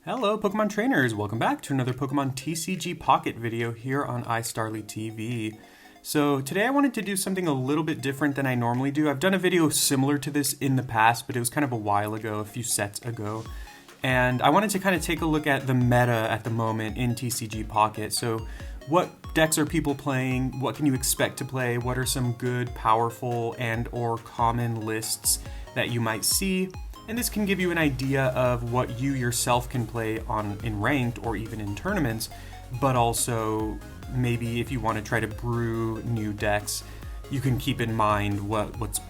Hello Pokemon trainers, welcome back to another Pokemon TCG Pocket video here on iStarly TV. So today I wanted to do something a little bit different than I normally do. I've done a video similar to this in the past, but it was kind of a while ago, a few sets ago. And I wanted to kind of take a look at the meta at the moment in TCG Pocket. So what decks are people playing? What can you expect to play? What are some good, powerful, and or common lists that you might see? And this can give you an idea of what you yourself can play in ranked or even in tournaments, but also maybe if you want to try to brew new decks, you can keep in mind what's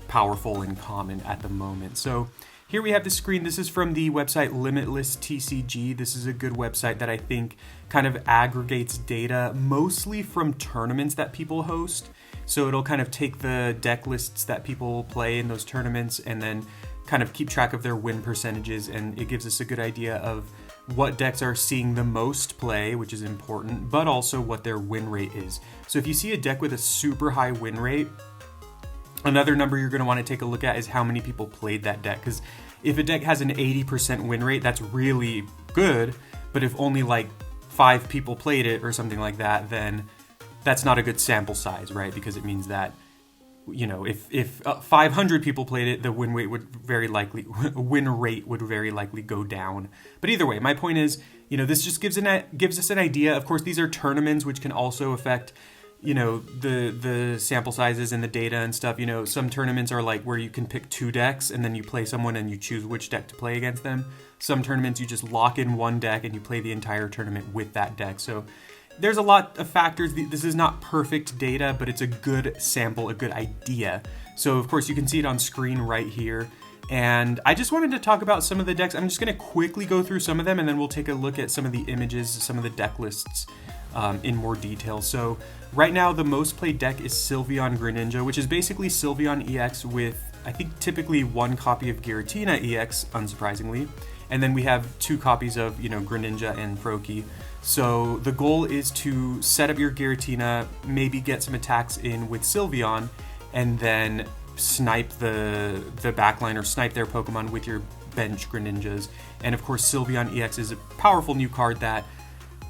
powerful and common at the moment. So here we have the screen. This is from the website Limitless TCG. This is a good website that I think kind of aggregates data mostly from tournaments that people host. So it'll kind of take the deck lists that people play in those tournaments and then kind of keep track of their win percentages, and it gives us a good idea of what decks are seeing the most play, which is important, but also what their win rate is. So if you see a deck with a super high win rate, another number you're going to want to take a look at is how many people played that deck, because if a deck has an 80% win rate, that's really good, but if only like 5 people played it or something like that, then that's not a good sample size, right? Because it means that, you know, if 500 people played it, the win rate would very likely go down. But either way, my point is, you know, this just gives us an idea. Of course, these are tournaments, which can also affect, you know, the sample sizes and the data and stuff. You know, some tournaments are like where you can pick 2 decks and then you play someone and you choose which deck to play against them. Some tournaments you just lock in one deck and you play the entire tournament with that deck. So there's a lot of factors. This is not perfect data, but it's a good sample, a good idea. So of course you can see it on screen right here. And I just wanted to talk about some of the decks. I'm just going to quickly go through some of them and then we'll take a look at some of the images, some of the deck lists in more detail. So right now the most played deck is Sylveon Greninja, which is basically Sylveon EX with, I think, typically 1 copy of Giratina EX, unsurprisingly. And then we have 2 copies of, you know, Greninja and Froakie. So the goal is to set up your Giratina, maybe get some attacks in with Sylveon, and then snipe the backline or snipe their Pokemon with your bench Greninjas. And of course, Sylveon EX is a powerful new card that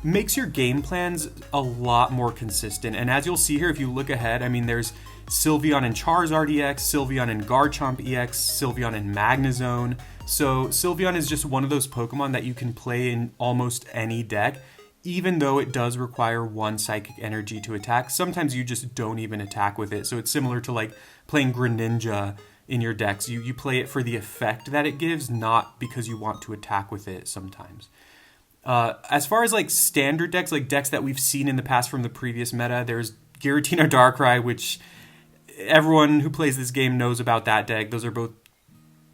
makes your game plans a lot more consistent. And as you'll see here, if you look ahead, I mean, there's Sylveon and Charizard EX, Sylveon and Garchomp EX, Sylveon and Magnezone. So Sylveon is just one of those Pokemon that you can play in almost any deck, even though it does require 1 psychic energy to attack. Sometimes you just don't even attack with it. So it's similar to like playing Greninja in your decks. You play it for the effect that it gives, not because you want to attack with it sometimes. As far as like standard decks, like decks that we've seen in the past from the previous meta, there's Giratina Darkrai, which everyone who plays this game knows about that deck. Those are both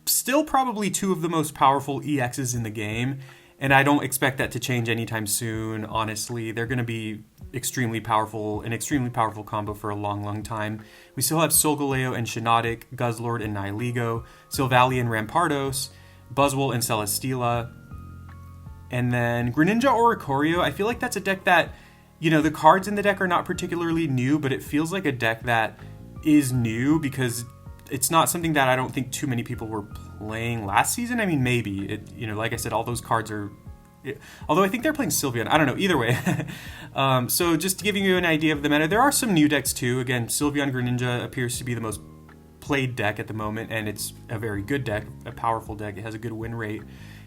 still probably 2 of the most powerful EXs in the game, and I don't expect that to change anytime soon, honestly. They're going to be extremely powerful, an extremely powerful combo for a long, long time. We still have Solgaleo and Shiinotic, Guzzlord and Nihilego, Silvally and Rampardos, Buzzwole and Celesteela, and then Greninja Oricorio. I feel like that's a deck that, you know, the cards in the deck are not particularly new, but it feels like a deck that is new because it's not something that I don't think too many people were playing last season. I mean, maybe. You know, like I said, all those cards are... Although I think they're playing Sylveon. I don't know. Either way. So just giving you an idea of the meta, there are some new decks too. Again, Sylveon Greninja appears to be the most played deck at the moment, and it's a very good deck, a powerful deck. It has a good win rate.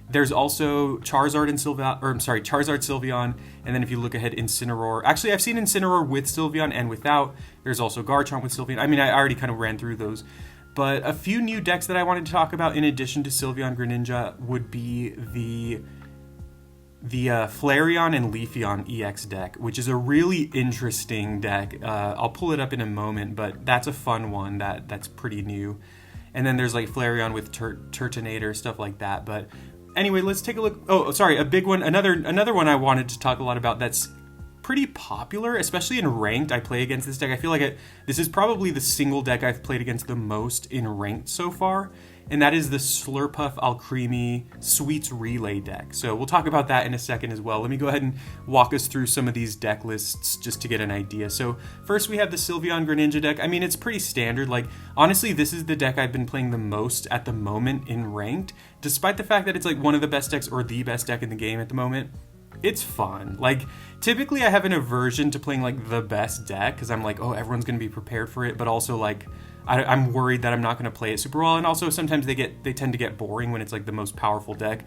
There's also Charizard Sylveon, and then if you look ahead, Incineroar. Actually, I've seen Incineroar with Sylveon and without. There's also Garchomp with Sylveon. I mean, I already kind of ran through those. But a few new decks that I wanted to talk about in addition to Sylveon Greninja would be the Flareon and Leafeon EX deck, which is a really interesting deck. I'll pull it up in a moment, but that's a fun one that's pretty new. And then there's like Flareon with Turtonator, stuff like that. But anyway, let's take a look. Oh, sorry, a big one. Another one I wanted to talk a lot about that's pretty popular, especially in ranked. I play against this deck. I feel like this is probably the single deck I've played against the most in ranked so far, and that is the Slurpuff Alcremie Sweets Relay deck. So we'll talk about that in a second as well. Let me go ahead and walk us through some of these deck lists just to get an idea. So first we have the Sylveon Greninja deck. I mean, it's pretty standard. Like, honestly, this is the deck I've been playing the most at the moment in ranked, despite the fact that it's like one of the best decks or the best deck in the game at the moment. It's fun. Like, typically I have an aversion to playing like the best deck because I'm like, oh, everyone's going to be prepared for it, but also like I'm worried that I'm not going to play it super well, and also sometimes they tend to get boring when it's like the most powerful deck.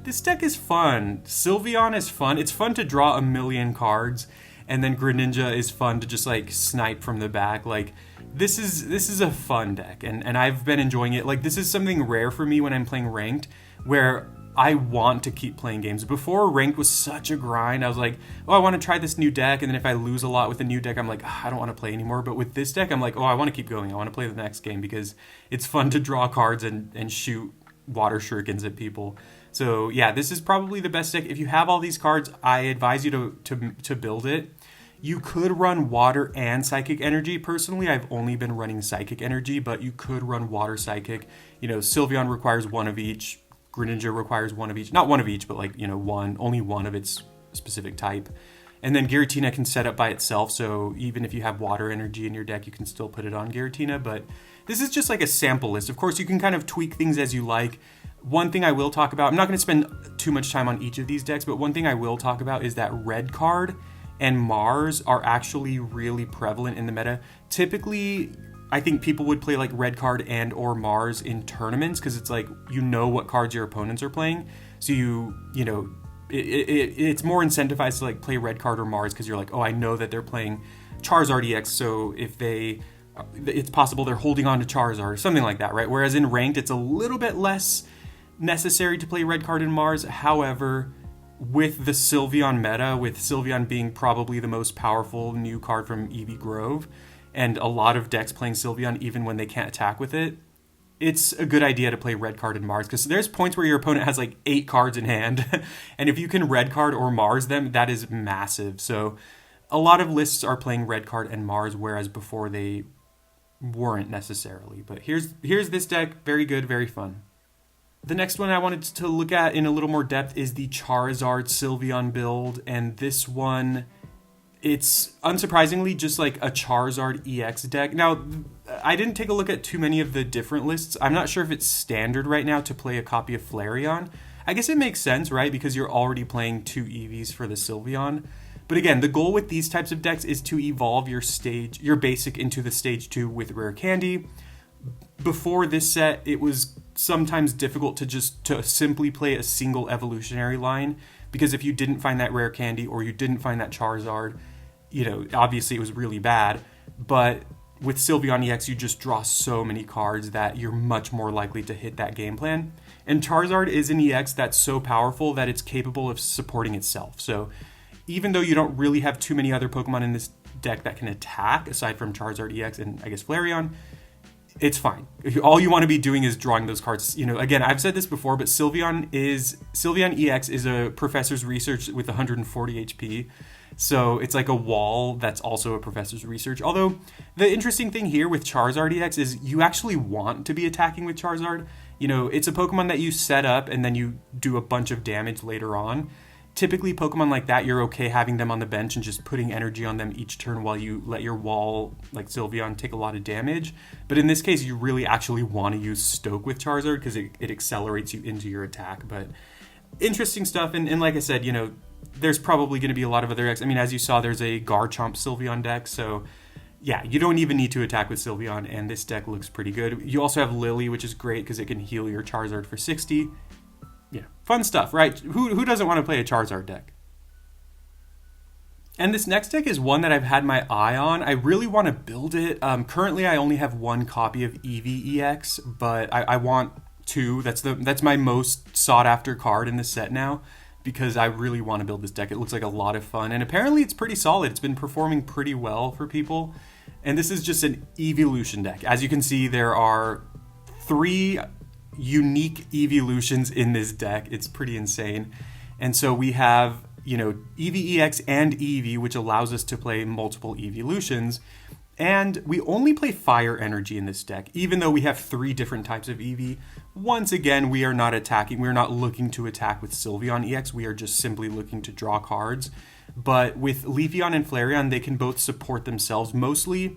This deck is fun. Sylveon is fun. It's fun to draw a million cards, and then Greninja is fun to just like snipe from the back. Like, this is a fun deck, and I've been enjoying it. Like, this is something rare for me when I'm playing ranked, where I want to keep playing games. Before, ranked was such a grind. I was like, oh, I want to try this new deck, and then if I lose a lot with the new deck, I'm like, oh, I don't want to play anymore. But with this deck, I'm like, oh, I want to keep going. I want to play the next game because it's fun to draw cards and shoot water shurikens at people. So yeah, this is probably the best deck. If you have all these cards, I advise you to build it. You could run Water and Psychic Energy. Personally, I've only been running Psychic Energy, but you could run Water Psychic. You know, Sylveon requires one of each. Greninja requires one of each. Not one of each, but like, you know, only one of its specific type. And then Giratina can set up by itself, so even if you have Water Energy in your deck, you can still put it on Giratina. But this is just like a sample list. Of course, you can kind of tweak things as you like. One thing I will talk about, I'm not going to spend too much time on each of these decks, but one thing I will talk about is that Red Card and Mars are actually really prevalent in the meta. Typically, I think people would play like Red Card and or Mars in tournaments because it's like, you know what cards your opponents are playing. So you know, it's more incentivized to like play Red Card or Mars because you're like, oh, I know that they're playing Charizard EX, so if it's possible they're holding on to Charizard or something like that, right? Whereas in ranked, it's a little bit less necessary to play Red Card and Mars. However, with the Sylveon meta, with Sylveon being probably the most powerful new card from Eevee Grove, and a lot of decks playing Sylveon even when they can't attack with it, it's a good idea to play Red Card and Mars, because there's points where your opponent has like 8 cards in hand, and if you can Red Card or Mars them, that is massive. So a lot of lists are playing Red Card and Mars, whereas before they weren't necessarily. But here's this deck, very good, very fun. The next one I wanted to look at in a little more depth is the Charizard Sylveon build, and this one, it's unsurprisingly just like a Charizard EX deck. Now, I didn't take a look at too many of the different lists. I'm not sure if it's standard right now to play a copy of Flareon. I guess it makes sense, right? Because you're already playing 2 Eevees for the Sylveon. But again, the goal with these types of decks is to evolve your basic into the stage 2 with rare candy. Before this set, it was sometimes difficult to simply play a single evolutionary line, because if you didn't find that rare candy or you didn't find that Charizard, you know, obviously it was really bad. But with Sylveon EX, you just draw so many cards that you're much more likely to hit that game plan. And Charizard is an EX that's so powerful that it's capable of supporting itself. So even though you don't really have too many other Pokemon in this deck that can attack, aside from Charizard EX and I guess Flareon, it's fine. All you want to be doing is drawing those cards. You know, again, I've said this before, but Sylveon EX is a professor's research with 140 HP. So it's like a wall that's also a professor's research. Although the interesting thing here with Charizard EX is you actually want to be attacking with Charizard. You know, it's a Pokemon that you set up and then you do a bunch of damage later on. Typically, Pokemon like that, you're okay having them on the bench and just putting energy on them each turn while you let your wall, like Sylveon, take a lot of damage. But in this case, you really actually want to use Stoke with Charizard because it accelerates you into your attack. But interesting stuff. And like I said, you know, there's probably going to be a lot of other decks. I mean, as you saw, there's a Garchomp Sylveon deck. So yeah, you don't even need to attack with Sylveon, and this deck looks pretty good. You also have Lily, which is great because it can heal your Charizard for 60. Yeah, fun stuff, right? Who doesn't want to play a Charizard deck? And this next deck is one that I've had my eye on. I really want to build it. Currently, I only have 1 copy of Eevee EX, but I want 2. That's my most sought after card in the set now, because I really want to build this deck. It looks like a lot of fun, and apparently it's pretty solid. It's been performing pretty well for people. And this is just an evolution deck. As you can see, there are 3 unique evolutions in this deck. It's pretty insane. And so we have, you know, Eevee EX and Eevee, which allows us to play multiple evolutions. And we only play Fire Energy in this deck, even though we have 3 different types of Eevee. Once again, we are not attacking. We're not looking to attack with Sylveon EX. We are just simply looking to draw cards. But with Leafeon and Flareon, they can both support themselves. Mostly,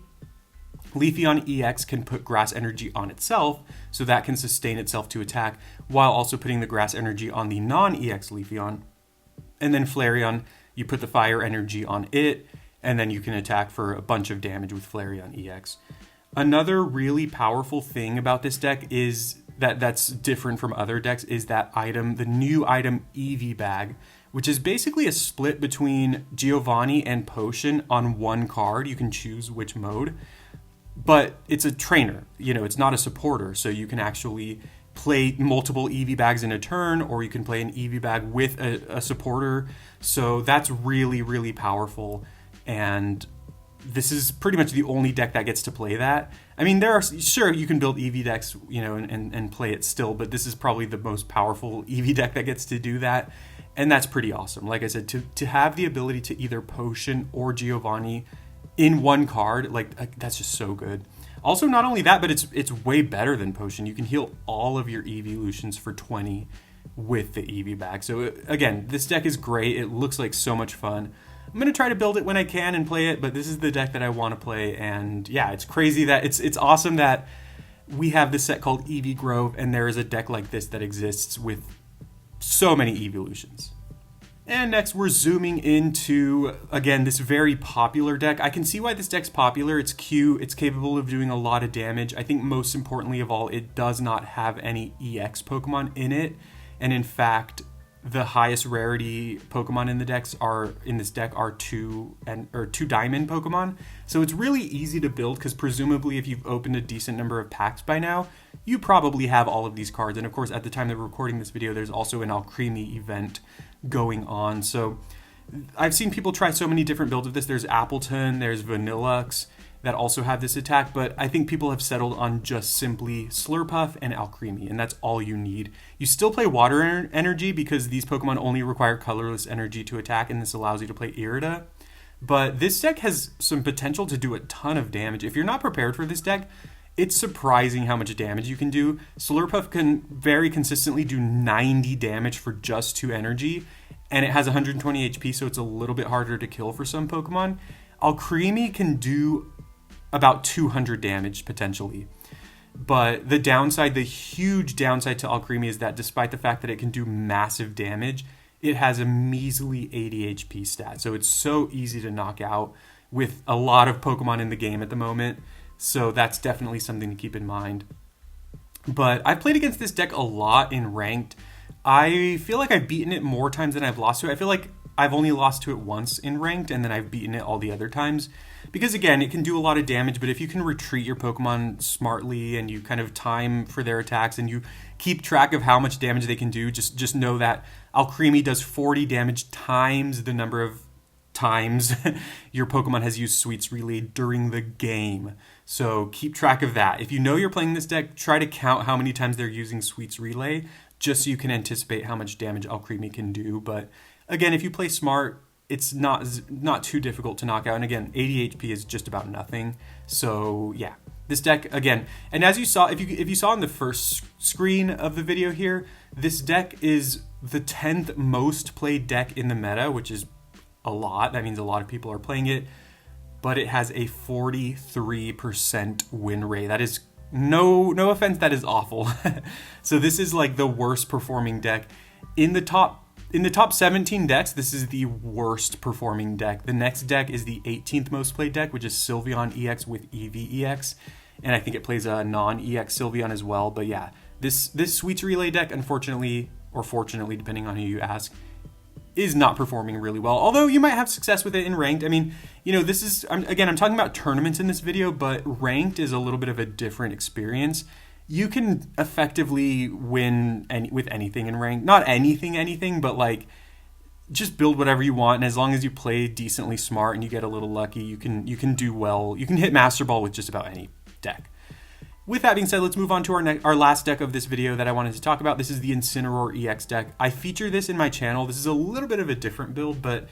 Leafeon EX can put Grass Energy on itself, so that can sustain itself to attack, while also putting the Grass Energy on the non-EX Leafeon. And then Flareon, you put the Fire Energy on it, and then you can attack for a bunch of damage with Flareon EX. Another really powerful thing about this deck is that's different from other decks is that item, the new item Eevee Bag, which is basically a split between Giovanni and Potion on one card. You can choose which mode, but it's a trainer. You know, it's not a supporter, so you can actually play multiple Eevee bags in a turn, or you can play an Eevee bag with a supporter. So that's really, really powerful. And this is pretty much the only deck that gets to play that. I mean, sure, you can build Eevee decks, you know, and play it still, but this is probably the most powerful Eevee deck that gets to do that. And that's pretty awesome. Like I said, to have the ability to either Potion or Giovanni in one card, like that's just so good. Also, not only that, but it's way better than Potion. You can heal all of your Eeveelutions for 20 with the Eevee bag. So again, this deck is great. It looks like so much fun. I'm going to try to build it when I can and play it, but this is the deck that I want to play. And yeah, it's crazy that it's awesome that we have this set called Eevee Grove, and there is a deck like this that exists with so many Eeveelutions. And next, we're zooming into, again, this very popular deck. I can see why this deck's popular. It's cute. It's capable of doing a lot of damage. I think most importantly of all, it does not have any EX Pokemon in it. And in fact, the highest rarity Pokemon in this deck are 2 diamond Pokemon. So it's really easy to build because presumably if you've opened a decent number of packs by now, you probably have all of these cards. And of course, at the time that we're recording this video, there's also an Alcremie event going on. So I've seen people try so many different builds of this. There's Appleton, there's Vanillux that also have this attack, but I think people have settled on just simply Slurpuff and Alcremie, and that's all you need. You still play Water Energy because these Pokemon only require colorless energy to attack, and this allows you to play Irida. But this deck has some potential to do a ton of damage. If you're not prepared for this deck, it's surprising how much damage you can do. Slurpuff can very consistently do 90 damage for just 2 energy, and it has 120 HP, so it's a little bit harder to kill for some Pokemon. Alcremie can do about 200 damage potentially. But the downside, the huge downside to Alcremie is that despite the fact that it can do massive damage, it has a measly 80 HP stat. So it's so easy to knock out with a lot of Pokemon in the game at the moment. So that's definitely something to keep in mind. But I've played against this deck a lot in ranked. I feel like I've beaten it more times than I've lost to it. I feel like I've only lost to it once in ranked, and then I've beaten it all the other times. Because again, it can do a lot of damage, but if you can retreat your Pokemon smartly and you kind of time for their attacks and you keep track of how much damage they can do, just know that Alcremie does 40 damage times the number of times your Pokemon has used Sweets Relay during the game. So keep track of that. If you know you're playing this deck, try to count how many times they're using Sweets Relay, just so you can anticipate how much damage Alcremie can do. But again, if you play smart, it's not too difficult to knock out. And again, 80 HP is just about nothing. So yeah, this deck again. And as you saw, if you saw in the first screen of the video here, this deck is the 10th most played deck in the meta, which is a lot. That means a lot of people are playing it. But it has a 43% win rate. That is no offense, that is awful. So this is like the worst performing deck in the top 17 decks. This is the worst performing deck. The next deck is the 18th most played deck, which is Sylveon EX with Eevee EX, and I think it plays a non-EX Sylveon as well. But yeah, this Sweets Relay deck, unfortunately or fortunately, depending on who you ask, is not performing really well. Although you might have success with it in ranked. I mean, you know, this is I'm talking about tournaments in this video, but ranked is a little bit of a different experience. You can effectively win with anything in ranked. Not anything, but like just build whatever you want, and as long as you play decently smart and you get a little lucky, you can do well. You can hit Master Ball with just about any deck. With that being said, let's move on to our last deck of this video that I wanted to talk about. This is the Incineroar EX deck. I feature this in my channel. This is a little bit of a different build, but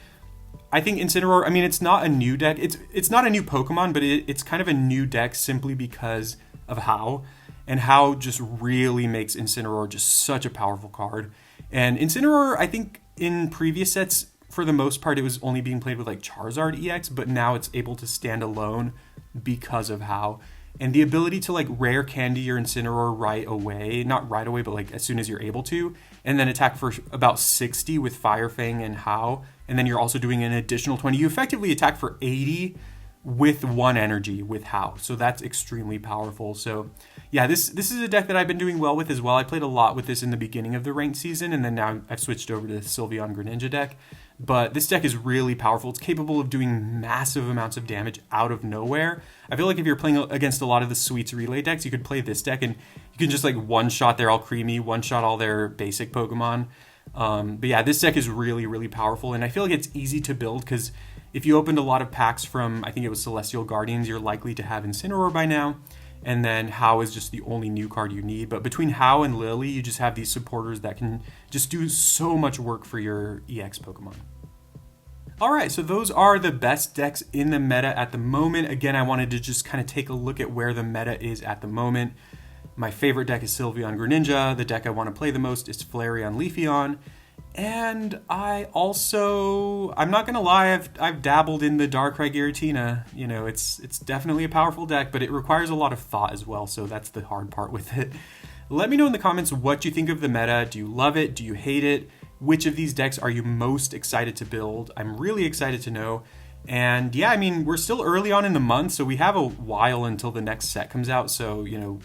I think Incineroar, I mean, it's not a new deck. It's not a new Pokemon, but it's kind of a new deck simply because of how. And how just really makes Incineroar just such a powerful card. And Incineroar, I think in previous sets, for the most part, it was only being played with like Charizard EX, but now it's able to stand alone because of how. And the ability to like rare candy your Incineroar right away, not right away, but like as soon as you're able to, and then attack for about 60 with Fire Fang and how, and then you're also doing an additional 20. You effectively attack for 80 with 1 energy with how. So that's extremely powerful. So yeah, this is a deck that I've been doing well with as well. I played a lot with this in the beginning of the ranked season, and then now I've switched over to the Sylveon Greninja deck. But this deck is really powerful. It's capable of doing massive amounts of damage out of nowhere. I feel like if you're playing against a lot of the Sweets Relay decks, you could play this deck and you can just like one-shot their Alcremie, one-shot all their basic Pokemon. But yeah, this deck is really, really powerful, and I feel like it's easy to build because if you opened a lot of packs from, I think it was Celestial Guardians, you're likely to have Incineroar by now. And then How is just the only new card you need. But between How and Lily, you just have these supporters that can just do so much work for your EX Pokemon. Alright, so those are the best decks in the meta at the moment. Again, I wanted to just kind of take a look at where the meta is at the moment. My favorite deck is Sylveon Greninja. The deck I want to play the most is Flareon Leafeon. And I'm not gonna lie, I've dabbled in the Darkrai Giratina. You know, it's definitely a powerful deck, but it requires a lot of thought as well, so that's the hard part with it. Let me know in the comments what you think of the meta. Do you love it? Do you hate it? Which of these decks are you most excited to build? I'm really excited to know. And yeah, I mean, we're still early on in the month, so we have a while until the next set comes out, so, you know,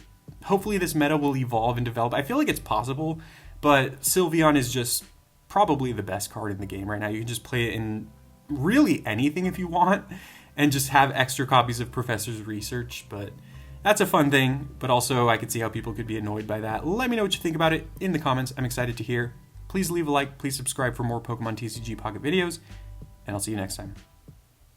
hopefully this meta will evolve and develop. I feel like it's possible, but Sylveon is just probably the best card in the game right now. You can just play it in really anything if you want and just have extra copies of Professor's Research, but that's a fun thing. But also I could see how people could be annoyed by that. Let me know what you think about it in the comments. I'm excited to hear. Please leave a like, please subscribe for more Pokemon TCG Pocket videos, and I'll see you next time.